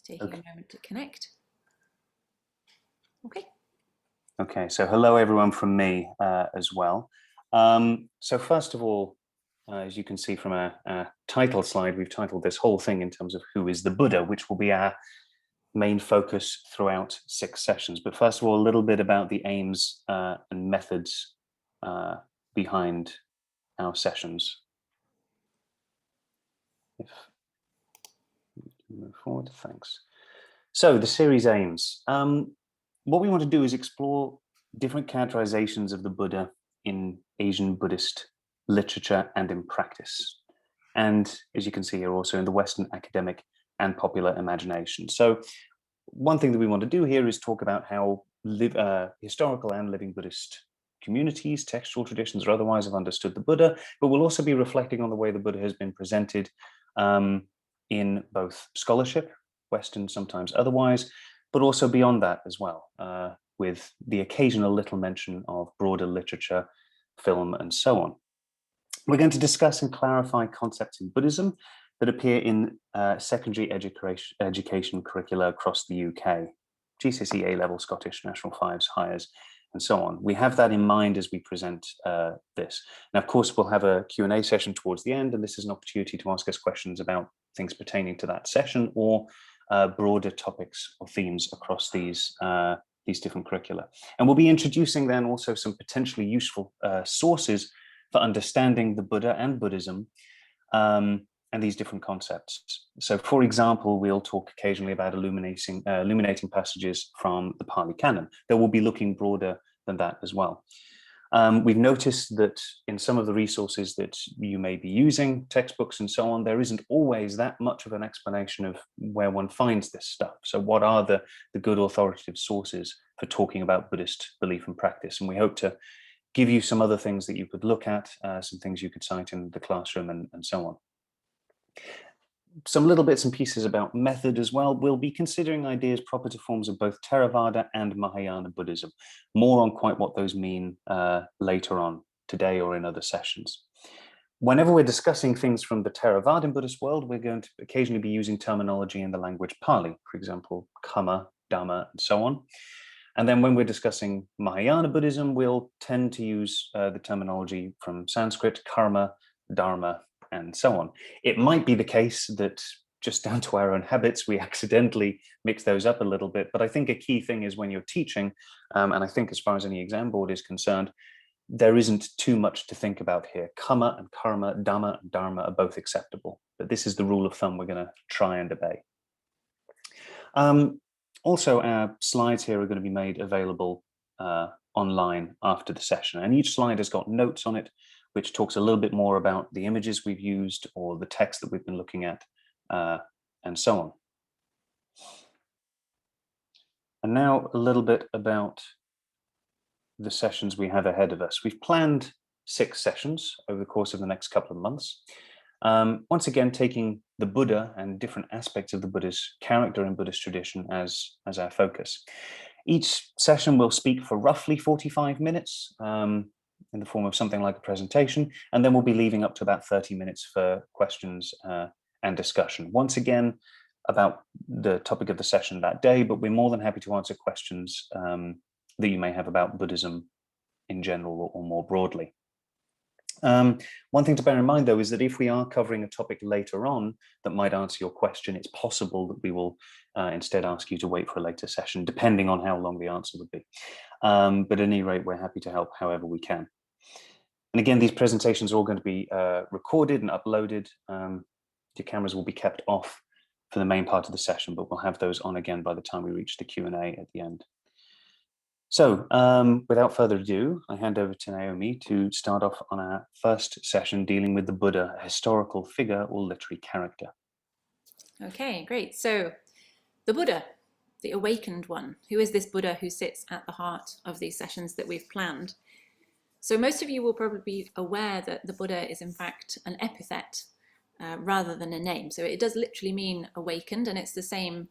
Taking a moment to connect. Okay. Okay, so hello everyone from me as well. So first of all, as you can see from our title slide, we've titled this whole thing in terms of who is the Buddha, which will be our main focus throughout 6 sessions. But first of all, a little bit about the aims and methods behind our sessions. If you move forward, thanks. So the series aims. What we want to do is explore different characterizations of the Buddha in Asian Buddhist literature and in practice. And as you can see here, also in the Western academic and popular imagination. So one thing that we want to do here is talk about how historical and living Buddhist communities, textual traditions, or otherwise have understood the Buddha, but we'll also be reflecting on the way the Buddha has been presented in both scholarship, Western, sometimes otherwise, but also beyond that as well, with the occasional little mention of broader literature, film, and so on. We're going to discuss and clarify concepts in Buddhism that appear in secondary education curricula across the UK, GCSE A-level, Scottish, National 5s, Highers, and so on. We have that in mind as we present this. And of course, we'll have a Q&A session towards the end, and this is an opportunity to ask us questions about things pertaining to that session or broader topics or themes across these different curricula. And we'll be introducing then also some potentially useful sources for understanding the Buddha and Buddhism and these different concepts. So for example, we'll talk occasionally about illuminating passages from the Pali Canon. That will be looking broader than that as well. We've noticed that in some of the resources that you may be using, textbooks and so on, there isn't always that much of an explanation of where one finds this stuff. So what are the good authoritative sources for talking about Buddhist belief and practice? And we hope to give you some other things that you could look at, some things you could cite in the classroom and so on. Some little bits and pieces about method as well. We'll be considering ideas proper to forms of both Theravada and Mahayana Buddhism. More on quite what those mean later on today or in other sessions. Whenever we're discussing things from the Theravadan Buddhist world, we're going to occasionally be using terminology in the language Pali, for example, Kamma, Dhamma, and so on. And then when we're discussing Mahayana Buddhism, we'll tend to use the terminology from Sanskrit, Karma, Dharma, and so on. It might be the case that just down to our own habits, we accidentally mix those up a little bit. But I think a key thing is when you're teaching, and I think as far as any exam board is concerned, there isn't too much to think about here. Kamma and Karma, Dhamma and Dharma are both acceptable. But this is the rule of thumb we're going to try and obey. Also, our slides here are going to be made available online after the session. And each slide has got notes on it, which talks a little bit more about the images we've used or the text that we've been looking at, and so on. And now a little bit about the sessions we have ahead of us. We've planned 6 sessions over the course of the next couple of months. Once again, taking the Buddha and different aspects of the Buddha's character and Buddhist tradition as our focus. Each session will speak for roughly 45 minutes in the form of something like a presentation, and then we'll be leaving up to about 30 minutes for questions and discussion. Once again, about the topic of the session that day, but we're more than happy to answer questions that you may have about Buddhism in general or more broadly. One thing to bear in mind, though, is that if we are covering a topic later on that might answer your question, it's possible that we will instead ask you to wait for a later session, depending on how long the answer would be. But at any rate, we're happy to help however we can. And again, these presentations are all going to be recorded and uploaded. Your cameras will be kept off for the main part of the session, but we'll have those on again by the time we reach the Q&A at the end. So without further ado, I hand over to Naomi to start off on our first session dealing with the Buddha, a historical figure or literary character. Okay, great. So the Buddha, the awakened one. Who is this Buddha who sits at the heart of these sessions that we've planned? So most of you will probably be aware that the Buddha is in fact an epithet rather than a name. So it does literally mean awakened, and it's the same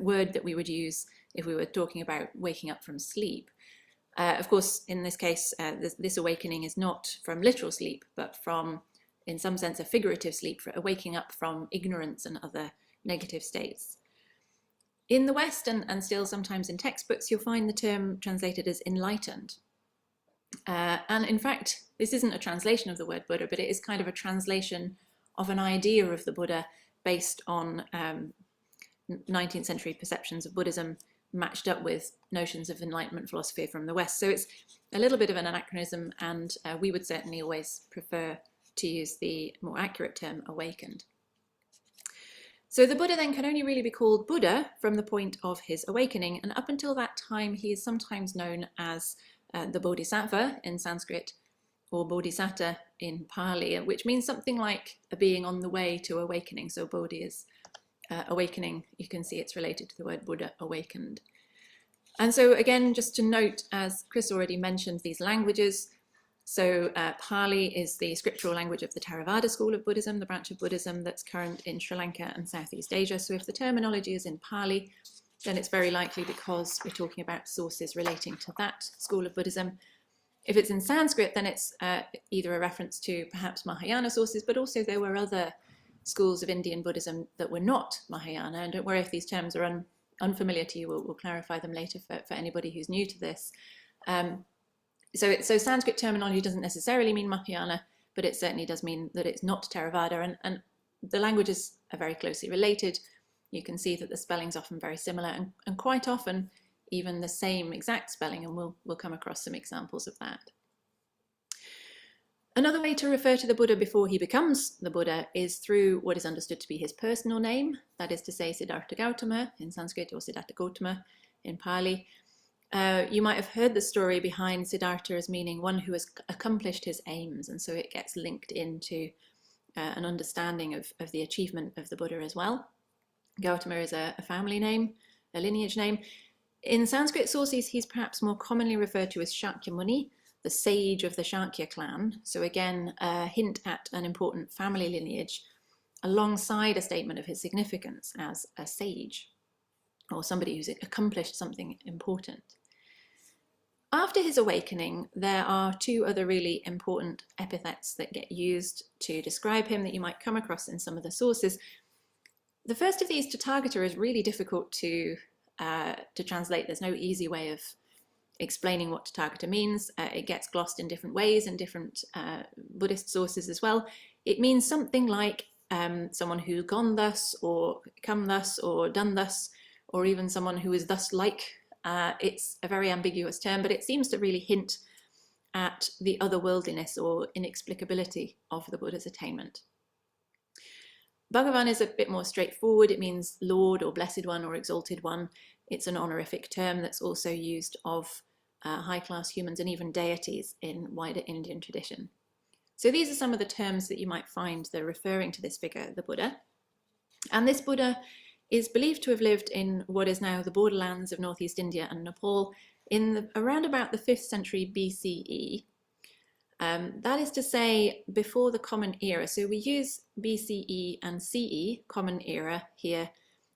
word that we would use if we were talking about waking up from sleep. Of course, in this case, this awakening is not from literal sleep, but from, in some sense, a figurative sleep, for waking up from ignorance and other negative states. In the West, and still sometimes in textbooks, you'll find the term translated as enlightened. And in fact, this isn't a translation of the word Buddha, but it is kind of a translation of an idea of the Buddha based on 19th century perceptions of Buddhism matched up with notions of Enlightenment philosophy from the West. So it's a little bit of an anachronism, and we would certainly always prefer to use the more accurate term awakened. So the Buddha then can only really be called Buddha from the point of his awakening, and up until that time he is sometimes known as the Bodhisattva in Sanskrit, or Bodhisatta in Pali, which means something like a being on the way to awakening. So Bodhi is awakening. You can see it's related to the word Buddha, awakened. And so again, just to note, as Chris already mentioned, these languages. So Pali is the scriptural language of the Theravada school of Buddhism, the branch of Buddhism that's current in Sri Lanka and Southeast Asia. So if the terminology is in Pali, then it's very likely because we're talking about sources relating to that school of Buddhism. If it's in Sanskrit, then it's either a reference to perhaps Mahayana sources, but also there were other schools of Indian Buddhism that were not Mahayana. And don't worry if these terms are unfamiliar to you, we'll clarify them later for anybody who's new to this. So Sanskrit terminology doesn't necessarily mean Mahayana, but it certainly does mean that it's not Theravada, and the languages are very closely related. You can see that the spelling's often very similar, and quite often even the same exact spelling, and we'll come across some examples of that. Another way to refer to the Buddha before he becomes the Buddha is through what is understood to be his personal name, that is to say Siddhartha Gautama in Sanskrit, or Siddhartha Gautama in Pali. You might have heard the story behind Siddhartha as meaning one who has accomplished his aims, and so it gets linked into an understanding of the achievement of the Buddha as well. Gautama is a family name, a lineage name. In Sanskrit sources, he's perhaps more commonly referred to as Shakyamuni, the sage of the Shakya clan. So again, a hint at an important family lineage alongside a statement of his significance as a sage, or somebody who's accomplished something important. After his awakening, there are two other really important epithets that get used to describe him that you might come across in some of the sources. The first of these, Tathagata, is really difficult to translate. There's no easy way of explaining what Tathagata means. It gets glossed in different ways in different Buddhist sources as well. It means something like someone who's gone thus, or come thus, or done thus, or even someone who is thus like. It's a very ambiguous term, but it seems to really hint at the otherworldliness or inexplicability of the Buddha's attainment. Bhagavan is a bit more straightforward. It means Lord or Blessed One or Exalted One. It's an honorific term that's also used of high-class humans and even deities in wider Indian tradition. So these are some of the terms that you might find that are referring to this figure, the Buddha. And this Buddha is believed to have lived in what is now the borderlands of northeast India and Nepal in around about the 5th century BCE. That is to say, before the Common Era. So we use BCE and CE, Common Era, here,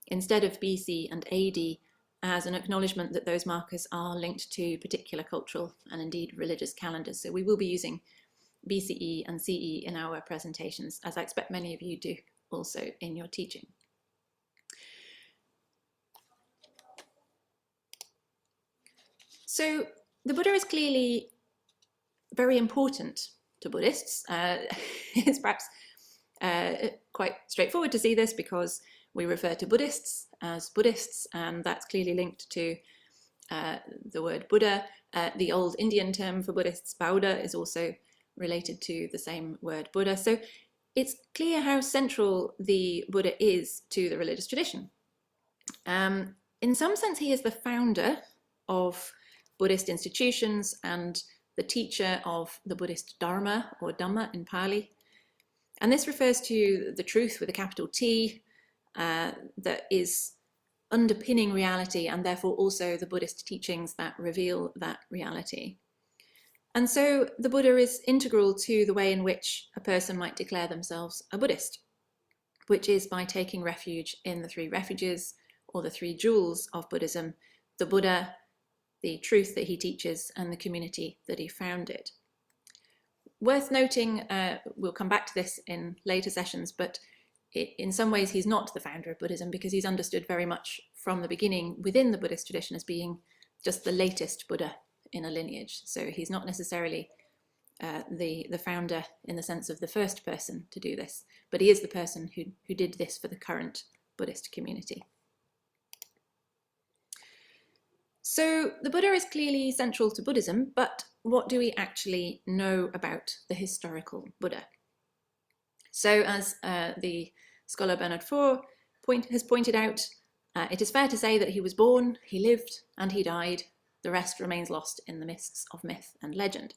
instead of BC and AD, as an acknowledgement that those markers are linked to particular cultural and indeed religious calendars. So we will be using BCE and CE in our presentations, as I expect many of you do also in your teaching. So the Buddha is clearly very important to Buddhists. It's perhaps quite straightforward to see this because we refer to Buddhists as Buddhists, and that's clearly linked to the word Buddha. The old Indian term for Buddhists, Bauddha, is also related to the same word Buddha. So it's clear how central the Buddha is to the religious tradition. In some sense, he is the founder of Buddhist institutions and the teacher of the Buddhist Dharma, or Dhamma in Pali. And this refers to the truth with a capital T that is underpinning reality, and therefore also the Buddhist teachings that reveal that reality. And so the Buddha is integral to the way in which a person might declare themselves a Buddhist, which is by taking refuge in the three refuges, or the three jewels of Buddhism: the Buddha, the truth that he teaches, and the community that he founded. Worth noting, we'll come back to this in later sessions, but in some ways he's not the founder of Buddhism, because he's understood very much from the beginning within the Buddhist tradition as being just the latest Buddha in a lineage. So he's not necessarily the founder in the sense of the first person to do this, but he is the person who did this for the current Buddhist community. So the Buddha is clearly central to Buddhism, but what do we actually know about the historical Buddha? So as the scholar Bernard Faure has pointed out, it is fair to say that he was born, he lived, and he died. The rest remains lost in the mists of myth and legend.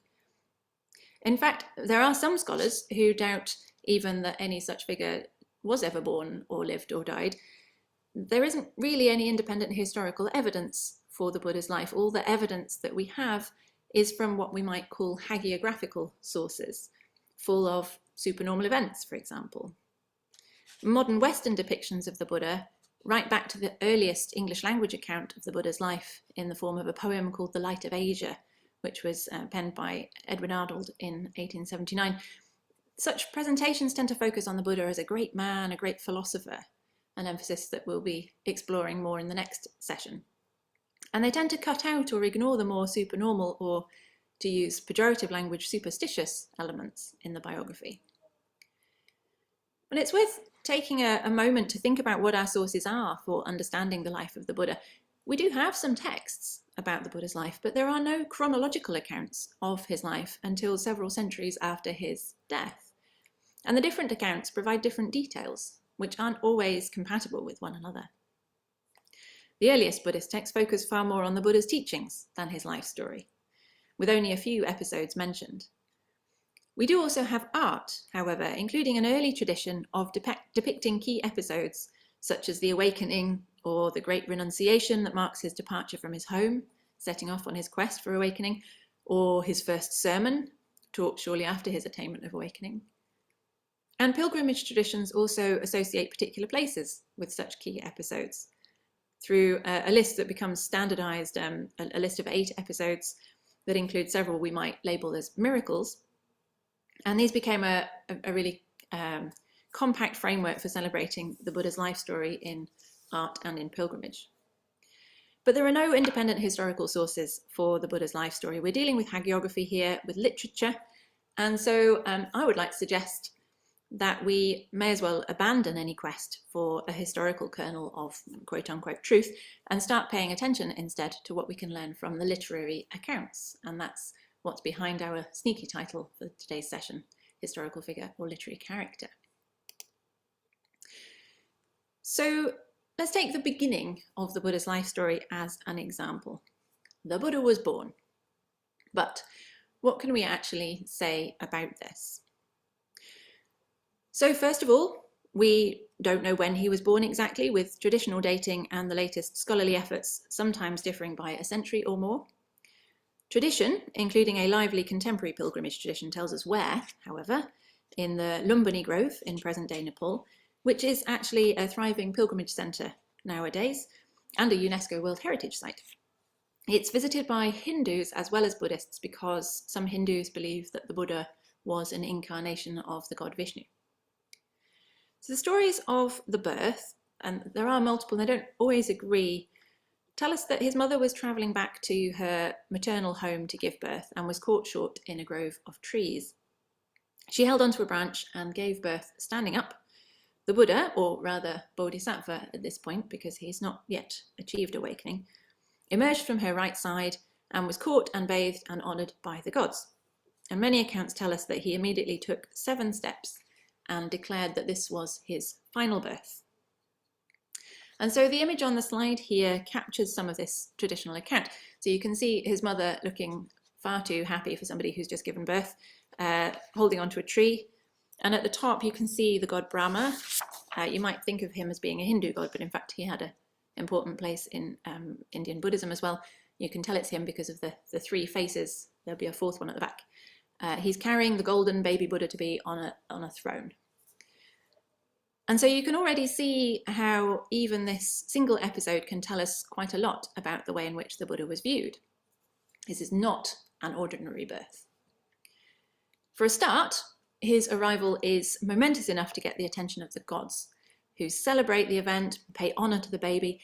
In fact, there are some scholars who doubt even that any such figure was ever born or lived or died. There isn't really any independent historical evidence for the Buddha's life. All the evidence that we have is from what we might call hagiographical sources, full of supernormal events, for example. Modern Western depictions of the Buddha right back to the earliest English language account of the Buddha's life in the form of a poem called The Light of Asia, which was penned by Edwin Arnold in 1879. Such presentations tend to focus on the Buddha as a great man, a great philosopher, an emphasis that we'll be exploring more in the next session. And they tend to cut out or ignore the more supernormal, or, to use pejorative language, superstitious elements in the biography. And it's worth taking a moment to think about what our sources are for understanding the life of the Buddha. We do have some texts about the Buddha's life, but there are no chronological accounts of his life until several centuries after his death. And the different accounts provide different details, which aren't always compatible with one another. The earliest Buddhist texts focus far more on the Buddha's teachings than his life story, with only a few episodes mentioned. We do also have art, however, including an early tradition of depicting key episodes, such as the awakening or the great renunciation that marks his departure from his home, setting off on his quest for awakening, or his first sermon, taught shortly after his attainment of awakening. And pilgrimage traditions also associate particular places with such key episodes, through a list that becomes standardized, a list of 8 episodes that include several we might label as miracles. And these became a really compact framework for celebrating the Buddha's life story in art and in pilgrimage. But there are no independent historical sources for the Buddha's life story. We're dealing with hagiography here, with literature, and so I would like to suggest that we may as well abandon any quest for a historical kernel of quote-unquote truth and start paying attention instead to what we can learn from the literary accounts. And that's what's behind our sneaky title for today's session, Historical Figure or Literary Character. So let's take the beginning of the Buddha's life story as an example. The Buddha was born. But what can we actually say about this? So first of all, we don't know when he was born exactly, with traditional dating and the latest scholarly efforts sometimes differing by a century or more. Tradition, including a lively contemporary pilgrimage tradition, tells us where, however, in the Lumbini Grove in present-day Nepal, which is actually a thriving pilgrimage centre nowadays and a UNESCO World Heritage Site. It's visited by Hindus as well as Buddhists because some Hindus believe that the Buddha was an incarnation of the god Vishnu. So the stories of the birth, and there are multiple, and they don't always agree, tell us that his mother was travelling back to her maternal home to give birth and was caught short in a grove of trees. She held onto a branch and gave birth standing up. The Buddha, or rather Bodhisattva at this point, because he's not yet achieved awakening, emerged from her right side and was caught and bathed and honoured by the gods. And many accounts tell us that he immediately took 7 steps and declared that this was his final birth. And so the image on the slide here captures some of this traditional account. So you can see his mother looking far too happy for somebody who's just given birth, holding onto a tree. And at the top you can see the god Brahma. You might think of him as being a Hindu god, but in fact he had an important place in Indian Buddhism as well. You can tell it's him because of the 3 faces. There'll be a 4th one at the back. He's carrying the golden baby Buddha to be on a throne. And so you can already see how even this single episode can tell us quite a lot about the way in which the Buddha was viewed. This is not an ordinary birth. For a start, his arrival is momentous enough to get the attention of the gods, who celebrate the event, pay honor to the baby.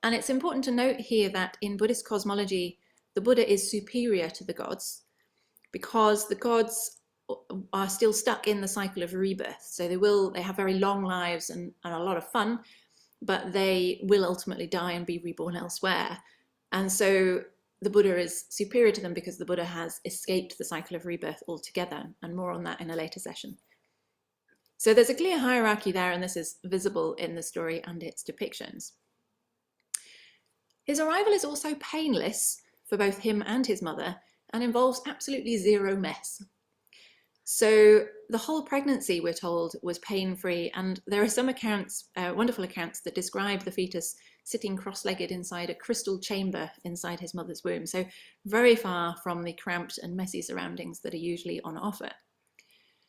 And it's important to note here that in Buddhist cosmology, the Buddha is superior to the gods because the gods are still stuck in the cycle of rebirth. So they have very long lives and a lot of fun, but they will ultimately die and be reborn elsewhere. And so the Buddha is superior to them because the Buddha has escaped the cycle of rebirth altogether, and more on that in a later session. So there's a clear hierarchy there, and this is visible in the story and its depictions. His arrival is also painless for both him and his mother, and involves absolutely zero mess. So the whole pregnancy, we're told, was pain-free, and there are some accounts, wonderful accounts, that describe the fetus sitting cross-legged inside a crystal chamber inside his mother's womb, so very far from the cramped and messy surroundings that are usually on offer.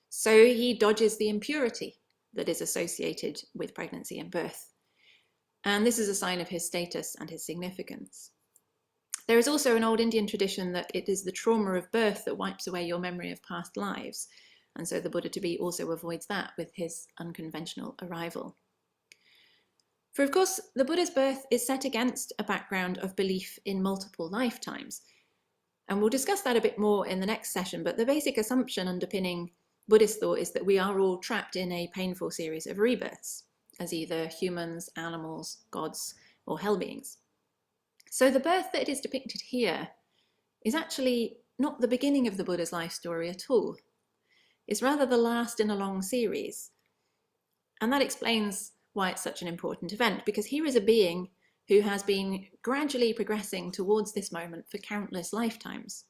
So he dodges the impurity that is associated with pregnancy and birth, and this is a sign of his status and his significance. There is also an old Indian tradition that it is the trauma of birth that wipes away your memory of past lives, and so the Buddha-to-be also avoids that with his unconventional arrival. For of course, the Buddha's birth is set against a background of belief in multiple lifetimes, and we'll discuss that a bit more in the next session, but the basic assumption underpinning Buddhist thought is that we are all trapped in a painful series of rebirths, as either humans, animals, gods, or hell beings. So the birth that is depicted here is actually not the beginning of the Buddha's life story at all. It's rather the last in a long series. And that explains why it's such an important event, because here is a being who has been gradually progressing towards this moment for countless lifetimes.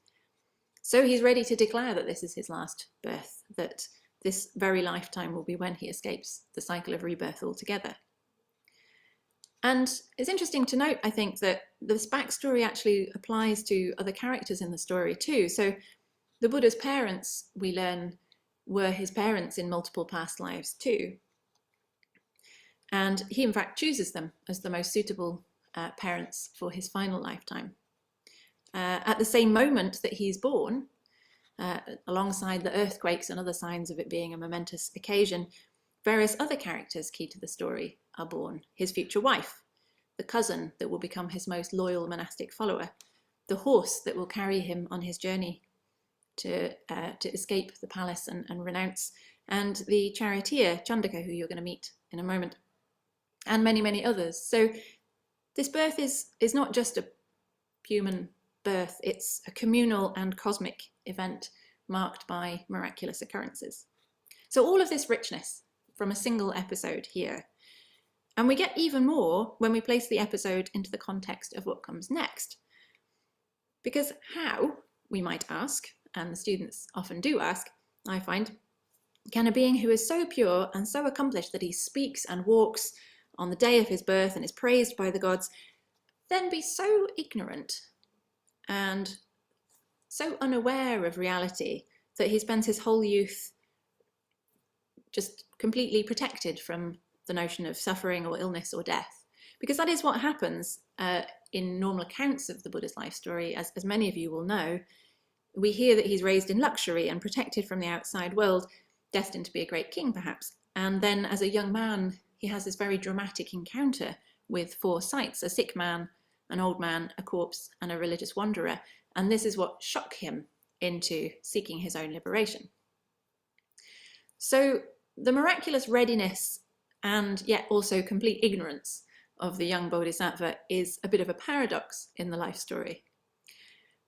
So he's ready to declare that this is his last birth, that this very lifetime will be when he escapes the cycle of rebirth altogether. And it's interesting to note, I think, that this backstory actually applies to other characters in the story too. So the Buddha's parents, we learn, were his parents in multiple past lives too. And he in fact chooses them as the most suitable parents for his final lifetime. At the same moment that he's born, alongside the earthquakes and other signs of it being a momentous occasion, various other characters key to the story are born. His future wife, the cousin that will become his most loyal monastic follower, the horse that will carry him on his journey to escape the palace and renounce, and the charioteer, Chandaka, who you're going to meet in a moment, and many, many others. So this birth is not just a human birth, it's a communal and cosmic event marked by miraculous occurrences. So all of this richness from a single episode here. And we get even more when we place the episode into the context of what comes next. Because how, we might ask, and the students often do ask, I find, can a being who is so pure and so accomplished that he speaks and walks on the day of his birth and is praised by the gods, then be so ignorant and so unaware of reality that he spends his whole youth just completely protected from the notion of suffering or illness or death? Because that is what happens in normal accounts of the Buddha's life story. As many of you will know, we hear that he's raised in luxury and protected from the outside world, destined to be a great king perhaps. And then as a young man, he has this very dramatic encounter with four sights: a sick man, an old man, a corpse, and a religious wanderer. And this is what shocked him into seeking his own liberation. So the miraculous readiness and yet also complete ignorance of the young bodhisattva is a bit of a paradox in the life story.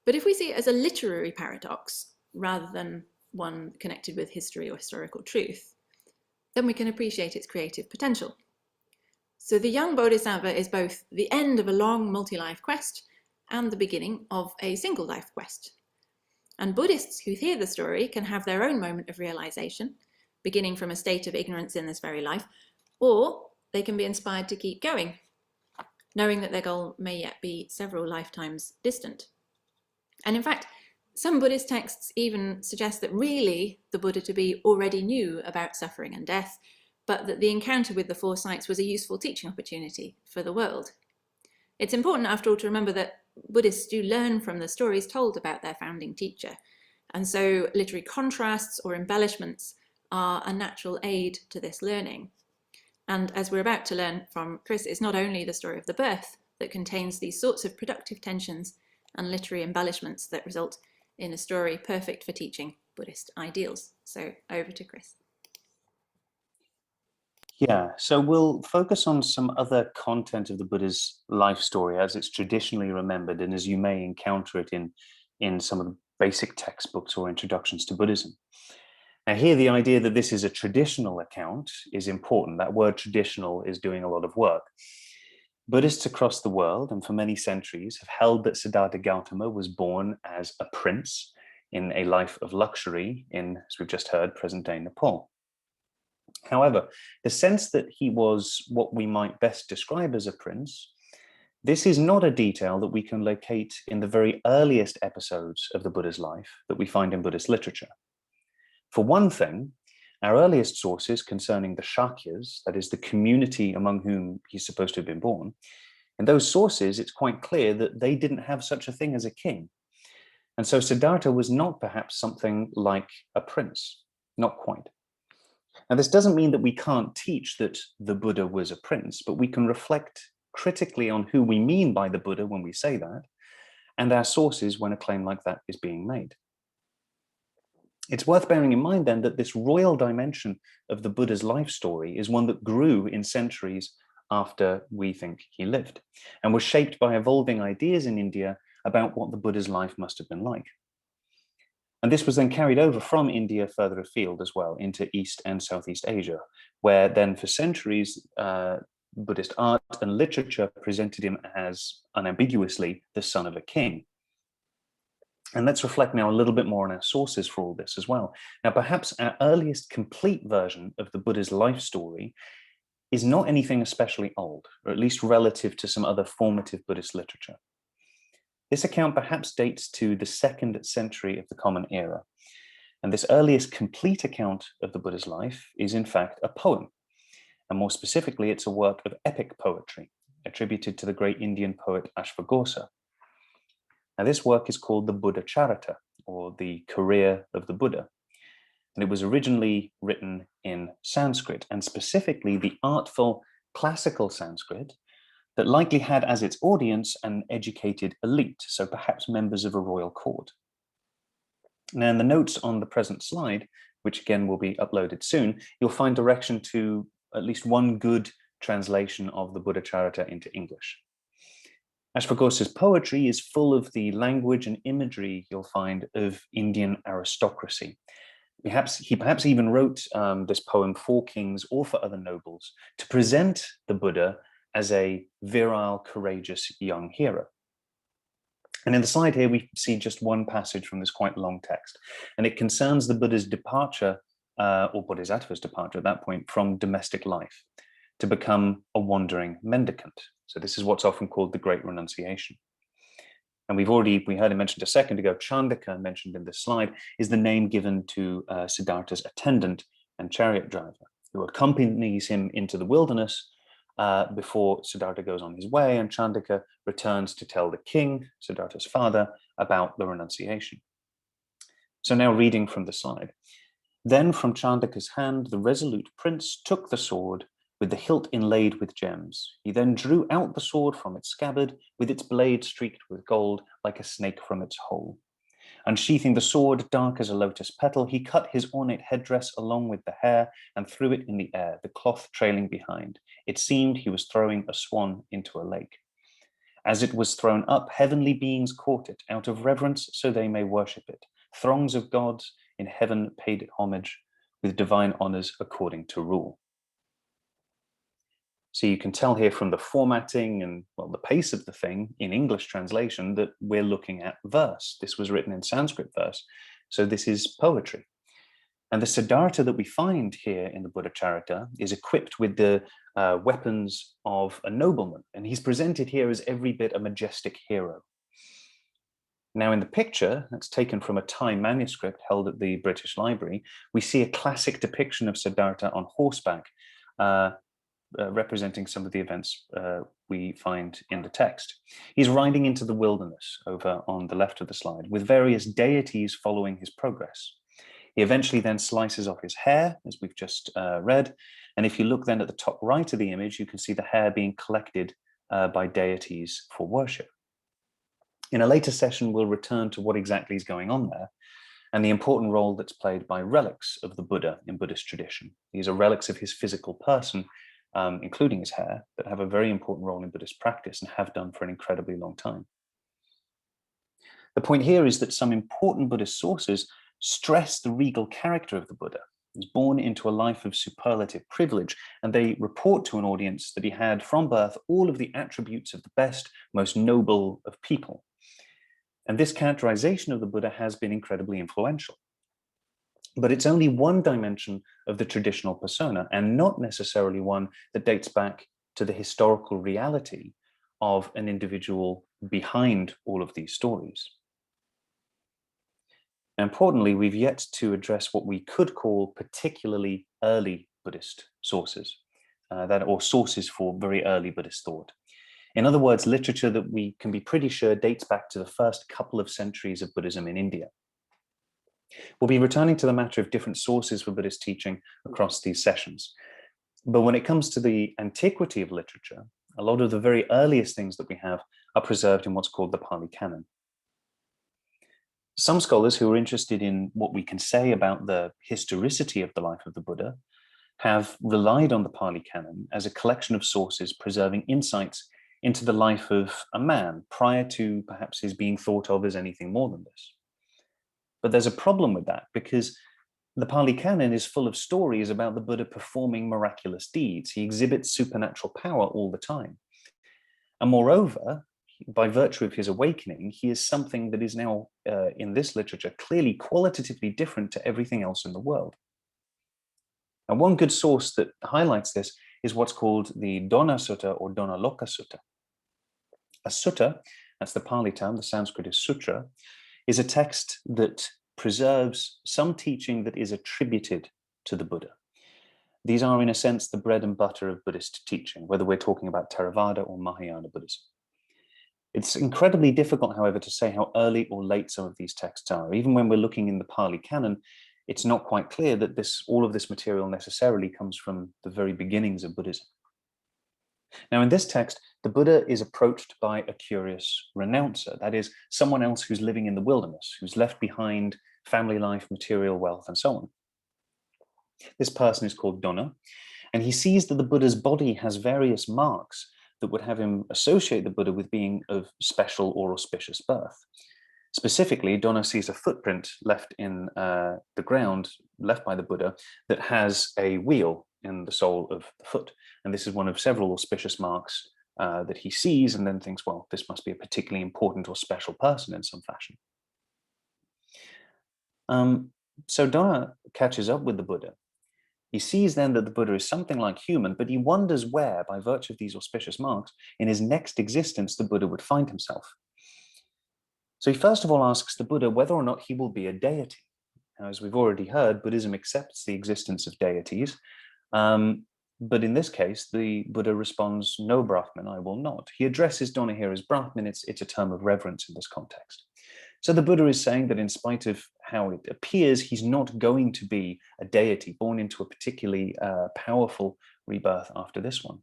But if we see it as a literary paradox rather than one connected with history or historical truth, then we can appreciate its creative potential. So the young bodhisattva is both the end of a long multi-life quest and the beginning of a single life quest. And Buddhists who hear the story can have their own moment of realization, beginning from a state of ignorance in this very life, or they can be inspired to keep going, knowing that their goal may yet be several lifetimes distant. And in fact, some Buddhist texts even suggest that really the Buddha-to-be already knew about suffering and death, but that the encounter with the four sights was a useful teaching opportunity for the world. It's important, after all, to remember that Buddhists do learn from the stories told about their founding teacher, and so literary contrasts or embellishments are a natural aid to this learning. And as we're about to learn from Chris, it's not only the story of the birth that contains these sorts of productive tensions and literary embellishments that result in a story perfect for teaching Buddhist ideals. So over to Chris. Yeah, so we'll focus on some other content of the Buddha's life story as it's traditionally remembered and as you may encounter it in some of the basic textbooks or introductions to Buddhism. Now here, the idea that this is a traditional account is important. That word traditional is doing a lot of work. Buddhists across the world and for many centuries have held that Siddhartha Gautama was born as a prince in a life of luxury in, as we've just heard, present-day Nepal. However, the sense that he was what we might best describe as a prince, this is not a detail that we can locate in the very earliest episodes of the Buddha's life that we find in Buddhist literature. For one thing, our earliest sources concerning the Shakyas, that is the community among whom he's supposed to have been born, in those sources, it's quite clear that they didn't have such a thing as a king. And so Siddhartha was not perhaps something like a prince, not quite. Now, this doesn't mean that we can't teach that the Buddha was a prince, but we can reflect critically on who we mean by the Buddha when we say that, and our sources when a claim like that is being made. It's worth bearing in mind then that this royal dimension of the Buddha's life story is one that grew in centuries after we think he lived, and was shaped by evolving ideas in India about what the Buddha's life must have been like. And this was then carried over from India further afield as well into East and Southeast Asia, where then for centuries, Buddhist art and literature presented him as unambiguously the son of a king. And let's reflect now a little bit more on our sources for all this as well. Now, perhaps our earliest complete version of the Buddha's life story is not anything especially old, or at least relative to some other formative Buddhist literature. This account perhaps dates to the 2nd century of the Common Era. And this earliest complete account of the Buddha's life is in fact a poem. And more specifically, it's a work of epic poetry attributed to the great Indian poet Ashvaghosha. Now this work is called the Buddha Charita, or the Career of the Buddha. And it was originally written in Sanskrit, and specifically the artful classical Sanskrit that likely had as its audience an educated elite, so perhaps members of a royal court. Now in the notes on the present slide, which again will be uploaded soon, you'll find direction to at least one good translation of the Buddha Charita into English. Ashvaghosha's poetry is full of the language and imagery you'll find of Indian aristocracy. He perhaps even wrote this poem for kings or for other nobles to present the Buddha as a virile, courageous young hero. And in the slide here, we see just one passage from this quite long text, and it concerns the Buddha's departure, or Bodhisattva's departure at that point, from domestic life to become a wandering mendicant. So this is what's often called the Great Renunciation. And we heard it mentioned a second ago, Chandaka, mentioned in this slide, is the name given to Siddhartha's attendant and chariot driver, who accompanies him into the wilderness before Siddhartha goes on his way, and Chandaka returns to tell the king, Siddhartha's father, about the renunciation. So now reading from the slide. Then from Chandaka's hand, the resolute prince took the sword with the hilt inlaid with gems. He then drew out the sword from its scabbard, with its blade streaked with gold, like a snake from its hole. Unsheathing the sword, dark as a lotus petal, he cut his ornate headdress along with the hair and threw it in the air, the cloth trailing behind. It seemed he was throwing a swan into a lake. As it was thrown up, heavenly beings caught it, out of reverence so they may worship it. Throngs of gods in heaven paid it homage, with divine honors according to rule. So you can tell here from the formatting and, well, the pace of the thing in English translation that we're looking at verse. This was written in Sanskrit verse, so this is poetry. And the Siddhartha that we find here in the Buddha Charita is equipped with the weapons of a nobleman, and he's presented here as every bit a majestic hero. Now in the picture, that's taken from a Thai manuscript held at the British Library, we see a classic depiction of Siddhartha on horseback, representing some of the events we find in the text. He's riding into the wilderness over on the left of the slide with various deities following his progress. He eventually then slices off his hair, as we've just read. And if you look then at the top right of the image, you can see the hair being collected by deities for worship. In a later session, we'll return to what exactly is going on there and the important role that's played by relics of the Buddha in Buddhist tradition. These are relics of his physical person, including his hair, that have a very important role in Buddhist practice and have done for an incredibly long time. The point here is that some important Buddhist sources stress the regal character of the Buddha. He's born into a life of superlative privilege, and they report to an audience that he had from birth all of the attributes of the best, most noble of people. And this characterization of the Buddha has been incredibly influential. But it's only one dimension of the traditional persona, and not necessarily one that dates back to the historical reality of an individual behind all of these stories. Importantly, we've yet to address what we could call particularly early Buddhist sources, or sources for very early Buddhist thought. In other words, literature that we can be pretty sure dates back to the first couple of centuries of Buddhism in India. We'll be returning to the matter of different sources for Buddhist teaching across these sessions. But when it comes to the antiquity of literature, a lot of the very earliest things that we have are preserved in what's called the Pali Canon. Some scholars who are interested in what we can say about the historicity of the life of the Buddha have relied on the Pali Canon as a collection of sources preserving insights into the life of a man prior to perhaps his being thought of as anything more than this. But there's a problem with that, because the Pali Canon is full of stories about the Buddha performing miraculous deeds. He exhibits supernatural power all the time. And moreover, by virtue of his awakening, he is something that is now, in this literature, clearly qualitatively different to everything else in the world. And one good source that highlights this is what's called the Dona Sutta or Donaloka Sutta. A sutta, that's the Pali term, the Sanskrit is sutra, is a text that preserves some teaching that is attributed to the Buddha. These are, in a sense, the bread and butter of Buddhist teaching, whether we're talking about Theravada or Mahayana Buddhism. It's incredibly difficult, however, to say how early or late some of these texts are. Even when we're looking in the Pali Canon, it's not quite clear that all of this material necessarily comes from the very beginnings of Buddhism. Now, in this text, the Buddha is approached by a curious renouncer, that is, someone else who's living in the wilderness, who's left behind family life, material wealth, and so on. This person is called Dona, and he sees that the Buddha's body has various marks that would have him associate the Buddha with being of special or auspicious birth. Specifically, Dona sees a footprint left in the ground, left by the Buddha, that has a wheel in the sole of the foot. And this is one of several auspicious marks that he sees, and then thinks, well, this must be a particularly important or special person in some fashion. So Dona catches up with the Buddha. He sees then that the Buddha is something like human, but he wonders where, by virtue of these auspicious marks, in his next existence, the Buddha would find himself. So he first of all asks the Buddha whether or not he will be a deity. Now, as we've already heard, Buddhism accepts the existence of deities, but in this case, the Buddha responds, no, Brahman, I will not. He addresses Dona here as Brahman. It's a term of reverence in this context. So the Buddha is saying that in spite of how it appears, he's not going to be a deity born into a particularly powerful rebirth after this one.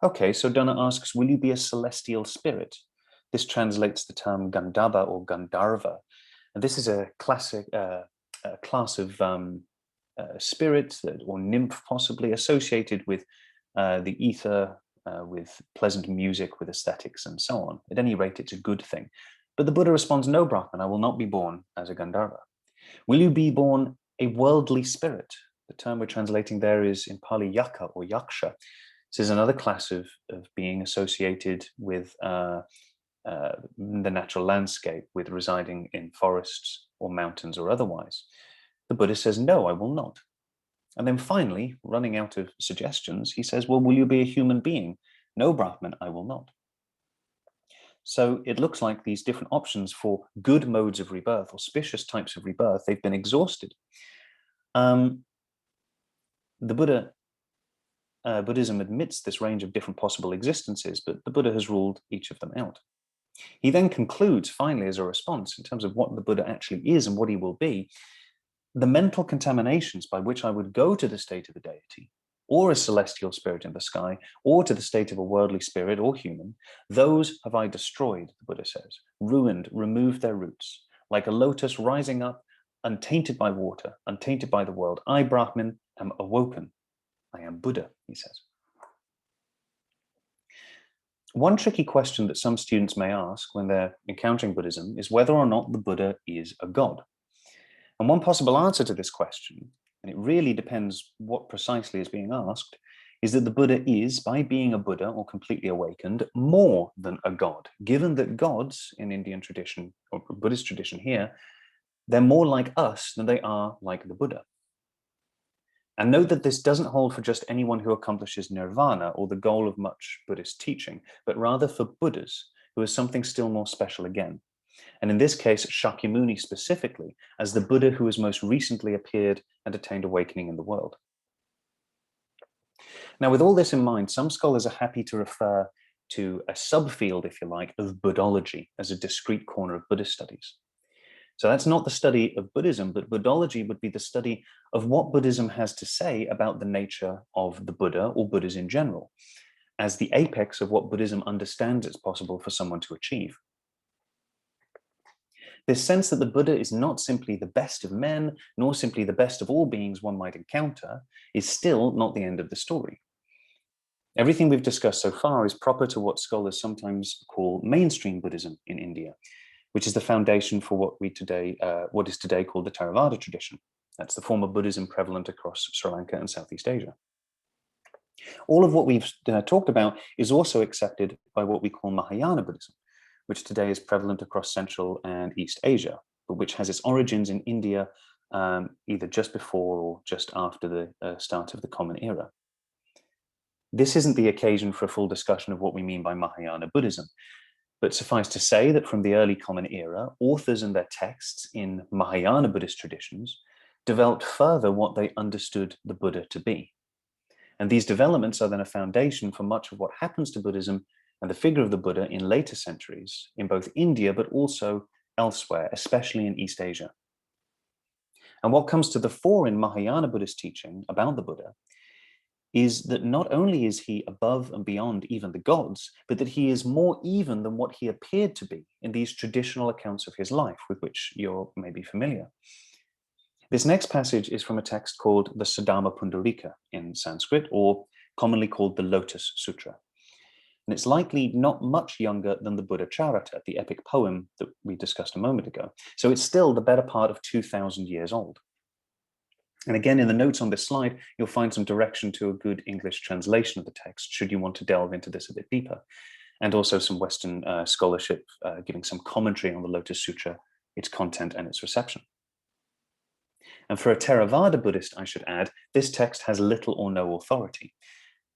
Okay, so Dona asks, will you be a celestial spirit? This translates the term Gandhava or Gandharva. And this is a class of spirit or nymph possibly associated with the ether, with pleasant music, with aesthetics and so on. At any rate, it's a good thing. But the Buddha responds, no, Brahman, I will not be born as a Gandharva. Will you be born a worldly spirit? The term we're translating there is in Pali Yaka or Yaksha. This is another class of being associated with the natural landscape, with residing in forests or mountains or otherwise. The Buddha says, no, I will not. And then finally, running out of suggestions, he says, well, will you be a human being? No, Brahman, I will not. So it looks like these different options for good modes of rebirth, auspicious types of rebirth, they've been exhausted. The Buddhism admits this range of different possible existences, but the Buddha has ruled each of them out. He then concludes, finally, as a response, in terms of what the Buddha actually is and what he will be, the mental contaminations by which I would go to the state of a deity, or a celestial spirit in the sky, or to the state of a worldly spirit or human, those have I destroyed, the Buddha says, ruined, removed their roots, like a lotus rising up, untainted by water, untainted by the world. I, Brahmin, am awoken. I am Buddha, he says. One tricky question that some students may ask when they're encountering Buddhism is whether or not the Buddha is a god. And one possible answer to this question, and it really depends what precisely is being asked, is that the Buddha is, by being a Buddha or completely awakened, more than a god, given that gods in Indian tradition, or Buddhist tradition here, they're more like us than they are like the Buddha. And note that this doesn't hold for just anyone who accomplishes nirvana or the goal of much Buddhist teaching, but rather for Buddhas, who is something still more special again. And in this case, Shakyamuni specifically, as the Buddha who has most recently appeared and attained awakening in the world. Now, with all this in mind, some scholars are happy to refer to a subfield, if you like, of Buddhology as a discrete corner of Buddhist studies. So that's not the study of Buddhism, but Buddhology would be the study of what Buddhism has to say about the nature of the Buddha or Buddhas in general, as the apex of what Buddhism understands it's possible for someone to achieve. This sense that the Buddha is not simply the best of men, nor simply the best of all beings one might encounter, is still not the end of the story. Everything we've discussed so far is proper to what scholars sometimes call mainstream Buddhism in India, which is the foundation for what is today called the Theravada tradition. That's the form of Buddhism prevalent across Sri Lanka and Southeast Asia. All of what we've talked about is also accepted by what we call Mahayana Buddhism, which today is prevalent across Central and East Asia, but which has its origins in India either just before or just after the start of the Common Era. This isn't the occasion for a full discussion of what we mean by Mahayana Buddhism, but suffice to say that from the early Common Era, authors and their texts in Mahayana Buddhist traditions developed further what they understood the Buddha to be. And these developments are then a foundation for much of what happens to Buddhism and the figure of the Buddha in later centuries in both India, but also elsewhere, especially in East Asia. And what comes to the fore in Mahayana Buddhist teaching about the Buddha is that not only is he above and beyond even the gods, but that he is more even than what he appeared to be in these traditional accounts of his life, with which you're maybe familiar. This next passage is from a text called the Saddharma Pundarika in Sanskrit, or commonly called the Lotus Sutra. And it's likely not much younger than the Buddha Charita, the epic poem that we discussed a moment ago. So it's still the better part of 2,000 years old. And again, in the notes on this slide, you'll find some direction to a good English translation of the text, should you want to delve into this a bit deeper, and also some Western scholarship giving some commentary on the Lotus Sutra, its content and its reception. And for a Theravada Buddhist, I should add, this text has little or no authority.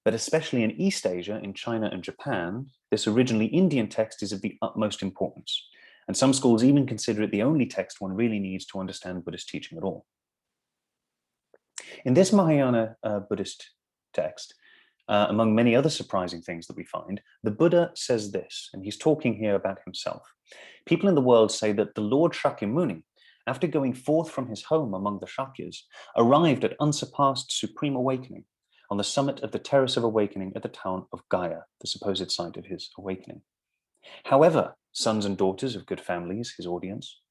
But especially in East Asia, in China and Japan, this originally Indian text is of the utmost importance. And some schools even consider it the only text one really needs to understand Buddhist teaching at all. In this Mahayana Buddhist text, among many other surprising things that we find, the Buddha says this, and he's talking here about himself. People in the world say that the Lord Shakyamuni, after going forth from his home among the Shakyas, arrived at unsurpassed supreme awakening on the summit of the terrace of awakening at the town of Gaya, the supposed site of his awakening. However, sons and daughters of good families, his audience,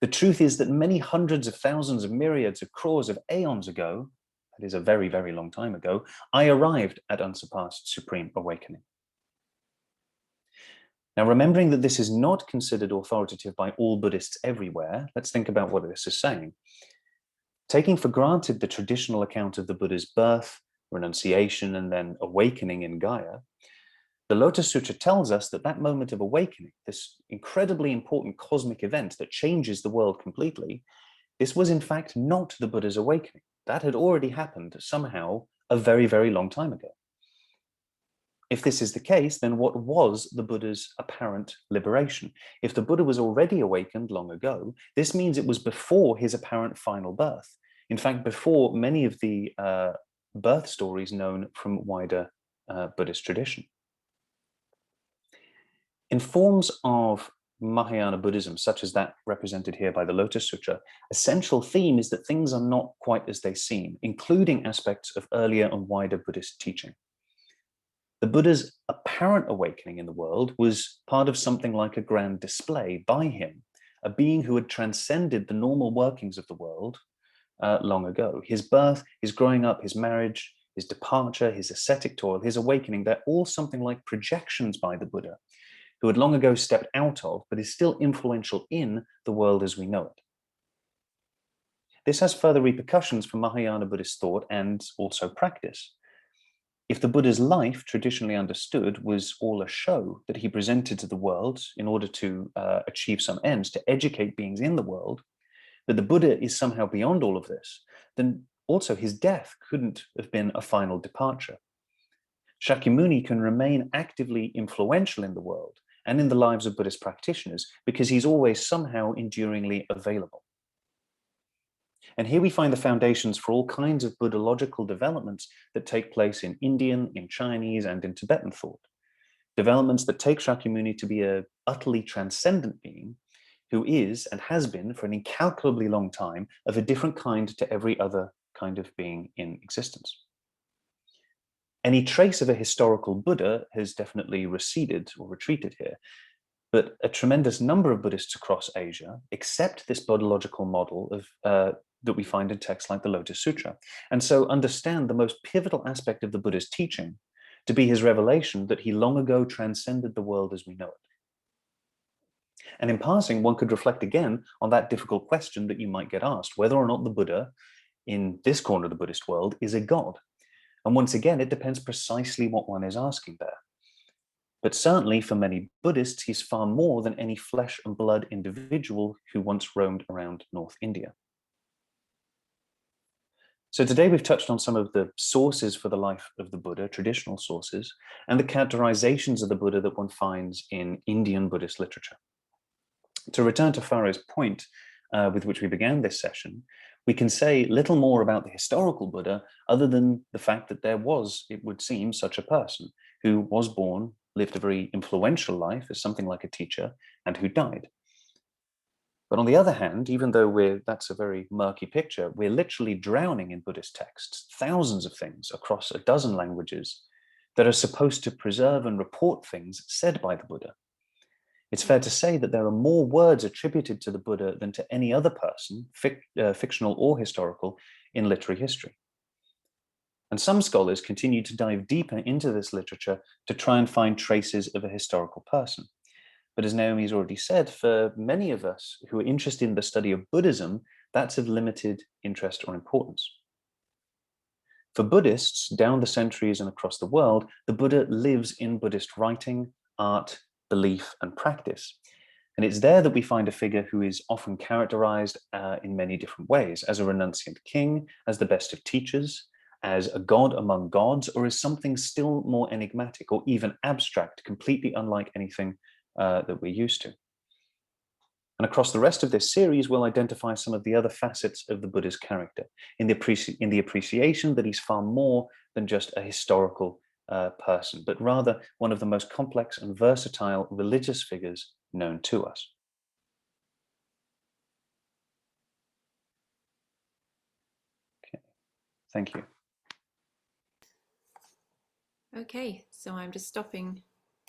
the truth is that many hundreds of thousands of myriads of crores of aeons ago, that is a very, very long time ago, I arrived at unsurpassed supreme awakening. Now, remembering that this is not considered authoritative by all Buddhists everywhere, let's think about what this is saying. Taking for granted the traditional account of the Buddha's birth, renunciation, and then awakening in Gaya, the Lotus Sutra tells us that that moment of awakening, this incredibly important cosmic event that changes the world completely, this was in fact not the Buddha's awakening. That had already happened somehow a very, very long time ago. If this is the case, then what was the Buddha's apparent liberation? If the Buddha was already awakened long ago, this means it was before his apparent final birth. In fact, before many of the birth stories known from wider Buddhist tradition. In forms of Mahayana Buddhism, such as that represented here by the Lotus Sutra, a central theme is that things are not quite as they seem, including aspects of earlier and wider Buddhist teaching. The Buddha's apparent awakening in the world was part of something like a grand display by him, a being who had transcended the normal workings of the world long ago. His birth, his growing up, his marriage, his departure, his ascetic toil, his awakening, they're all something like projections by the Buddha, who had long ago stepped out of, but is still influential in, the world as we know it. This has further repercussions for Mahayana Buddhist thought and also practice. If the Buddha's life, traditionally understood, was all a show that he presented to the world in order to achieve some ends, to educate beings in the world, that the Buddha is somehow beyond all of this, then also his death couldn't have been a final departure. Shakyamuni can remain actively influential in the world and in the lives of Buddhist practitioners because he's always somehow enduringly available. And here we find the foundations for all kinds of Buddhological developments that take place in Indian, in Chinese, and in Tibetan thought. Developments that take Shakyamuni to be an utterly transcendent being who is and has been for an incalculably long time of a different kind to every other kind of being in existence. Any trace of a historical Buddha has definitely receded or retreated here, but a tremendous number of Buddhists across Asia accept this Buddhological model of that we find in texts like the Lotus Sutra, and so understand the most pivotal aspect of the Buddha's teaching to be his revelation that he long ago transcended the world as we know it. And in passing, one could reflect again on that difficult question that you might get asked, whether or not the Buddha in this corner of the Buddhist world is a god. And once again, it depends precisely what one is asking there. But certainly for many Buddhists, he's far more than any flesh and blood individual who once roamed around North India. So today we've touched on some of the sources for the life of the Buddha, traditional sources, and the characterizations of the Buddha that one finds in Indian Buddhist literature. To return to Faro's point with which we began this session, we can say little more about the historical Buddha other than the fact that there was, it would seem, such a person who was born, lived a very influential life as something like a teacher, and who died. But on the other hand, even though that's a very murky picture, we're literally drowning in Buddhist texts, thousands of things across a dozen languages that are supposed to preserve and report things said by the Buddha. It's fair to say that there are more words attributed to the Buddha than to any other person, fictional or historical, in literary history. And some scholars continue to dive deeper into this literature to try and find traces of a historical person. But as Naomi's already said, for many of us who are interested in the study of Buddhism, that's of limited interest or importance. For Buddhists, down the centuries and across the world, the Buddha lives in Buddhist writing, art, belief, and practice. And it's there that we find a figure who is often characterized in many different ways, as a renunciant king, as the best of teachers, as a god among gods, or as something still more enigmatic or even abstract, completely unlike anything that we're used to. And across the rest of this series, we'll identify some of the other facets of the Buddha's character in the appreciation that he's far more than just a historical person, but rather one of the most complex and versatile religious figures known to us. Okay, thank you. Okay, so I'm just stopping